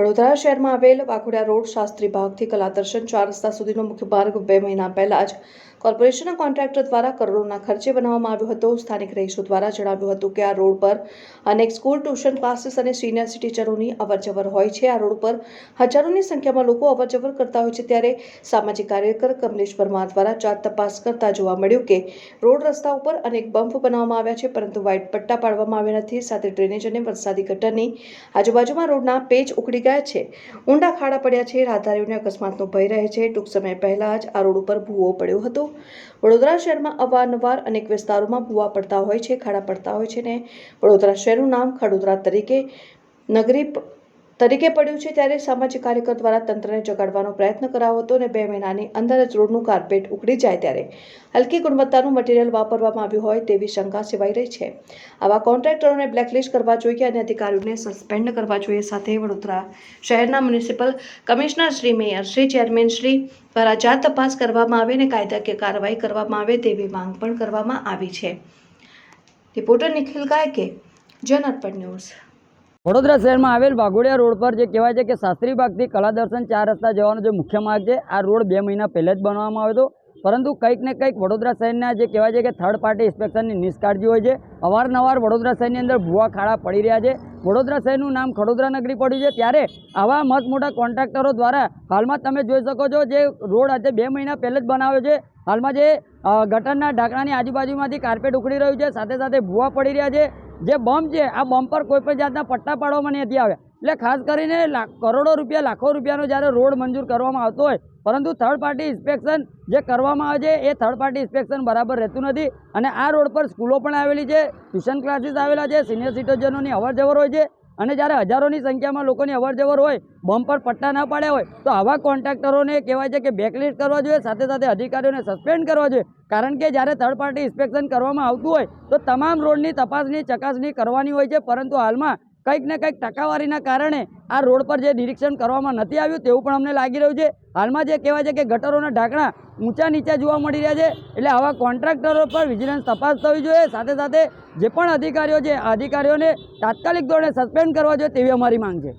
વડોદરા શહેરમાં આવેલ વાઘોડિયા રોડ શાસ્ત્રી બાગથી કલાદર્શન 4 રસ્તા સુધીનો મુખ્ય માર્ગ 2 મહિના પહેલા જ કોર્પોરેશનના કોન્ટ્રાક્ટર દ્વારા કરોડોના ખર્ચે બનાવવામાં આવ્યો હતો। સ્થાનિક રહીશો દ્વારા જણાવ્યું હતું કે આ રોડ પર અનેક સ્કૂલ, ટ્યુશન ક્લાસીસ અને સિનિયર સિટીઝનોની અવરજવર હોય છે। આ રોડ પર હજારોની સંખ્યામાં લોકો અવરજવર કરતા હોય છે। ત્યારે સામાજિક કાર્યકર કમલેશ પરમાર દ્વારા જાત તપાસ કરતા જોવા મળ્યું કે રોડ રસ્તા ઉપર અનેક બમ્પ બનાવવામાં આવ્યા છે, પરંતુ વ્હાઇટ પટ્ટા પાડવામાં આવ્યા નથી। સાથે ડ્રેનેજ અને વરસાદી ગટરની આજુબાજુમાં રોડના પેચ ઉખડી ગયા છે, ઊંડા ખાડા પડ્યા છે। રાહદારીઓને અકસ્માતનો ભય રહે છે। ટૂંક સમય પહેલા જ આ રોડ ઉપર ભૂવો પડ્યો હતો। વડોદરા શહેરમાં અવારનવાર અનેક વિસ્તારોમાં ભૂવા પડતા હોય છે, ખાડા પડતા હોય છે ને વડોદરા શહેરનું નામ ખડોદરા નગરી તરીકે પડ્યું છે। ત્યારે સામાજિક કાર્યકર દ્વારા તંત્રને જગાડવાનો પ્રયત્ન કરાયો હતો અને 2 મહિનાની અંદર જ રોડનું કાર્પેટ ઉખડી જાય ત્યારે હલકી ગુણવત્તાનું મટીરીયલ વાપરવામાં આવ્યું હોય તેવી શંકા સેવાઈ રહી છે। આવા કોન્ટ્રાક્ટરોને બ્લેકલિસ્ટ કરવા જોઈએ અને અધિકારીઓને સસ્પેન્ડ કરવા જોઈએ। સાથે વડોદરા શહેરના municipal commissioner Shri, mayor Shri, chairman Shri દ્વારા જાત તપાસ કરવામાં આવે અને કાયદાકીય કાર્યવાહી કરવામાં આવે તેવી માંગ પણ કરવામાં આવી છે। Reporter Nikhil ગાયકે, Janarpan news. વડોદરા શહેરમાં આવેલ વાઘોડિયા રોડ પર જે કહેવાય છે કે શાસ્ત્રી બાગથી કલાદર્શન 4 રસ્તા જવાનો જે મુખ્ય માર્ગ છે, આ રોડ 2 મહિના પહેલાં જ બનાવવામાં આવ્યો હતો, પરંતુ કંઈક ને કંઈક વડોદરા શહેરના જે કહેવાય છે કે થર્ડ પાર્ટી ઇન્સ્પેક્શનની નિષ્કાળજી હોય છે। અવારનવાર વડોદરા શહેરની અંદર ભૂવા ખાડા પડી રહ્યા છે। વડોદરા શહેરનું નામ ખડોદરા નગરી પડ્યું છે, ત્યારે આવા મસ્ત મોટા કોન્ટ્રાક્ટરો દ્વારા હાલમાં તમે જોઈ શકો છો જે રોડ આજે 2 મહિના પહેલાં જ બનાવ્યો છે, હાલમાં જે ગટરના ઢાંકણાની આજુબાજુમાંથી કાર્પેટ ઉખડી રહ્યું છે, સાથે સાથે ભૂવા પડી રહ્યા છે। જે બમ્પ છે, આ બમ્પ પર કોઈ પણ જાતના પટ્ટા પાડવામાં નથી આવ્યા। એટલે ખાસ કરીને કરોડો રૂપિયા, લાખો રૂપિયાનો જ્યારે રોડ મંજૂર કરવામાં આવતો હોય, પરંતુ થર્ડ પાર્ટી ઇન્સ્પેક્શન જે કરવામાં આવે છે એ થર્ડ પાર્ટી ઇન્સ્પેક્શન બરાબર રહેતું નથી। અને આ રોડ પર સ્કૂલો પણ આવેલી છે, ટ્યુશન ક્લાસીસ આવેલા છે, સિનિયર સિટીઝનોની અવરજવર હોય છે, અને જ્યારે હજારોની સંખ્યામાં લોકોની અવરજવર હોય, બમ્પ પર પટ્ટા ના પાડ્યા હોય, તો આવા કોન્ટ્રાક્ટરોને કહેવાય છે કે બ્લેકલિસ્ટ કરવા જોઈએ, સાથે સાથે અધિકારીઓને સસ્પેન્ડ કરવા જોઈએ। કારણ કે જ્યારે થર્ડ પાર્ટી ઇન્સ્પેક્શન કરવામાં આવતું હોય તો તમામ રોડની તપાસની ચકાસણી કરવાની હોય છે, પરંતુ હાલમાં કંઈક ને કંઈક ટકાવારીના કારણે આ રોડ પર જે નિરીક્ષણ કરવામાં નથી આવ્યું તેવું પણ અમને લાગી રહ્યું છે। હાલમાં જે કહેવાય છે કે ગટરોના ઢાંકણા ઊંચા નીચે જોવા મળી રહ્યા છે, એટલે આવા કોન્ટ્રાક્ટરો પર વિજિલન્સ તપાસ થવી જોઈએ। સાથે સાથે જે પણ અધિકારીઓ છે, આ અધિકારીઓને તાત્કાલિક ધોરણે સસ્પેન્ડ કરવા જોઈએ તેવી અમારી માંગ છે।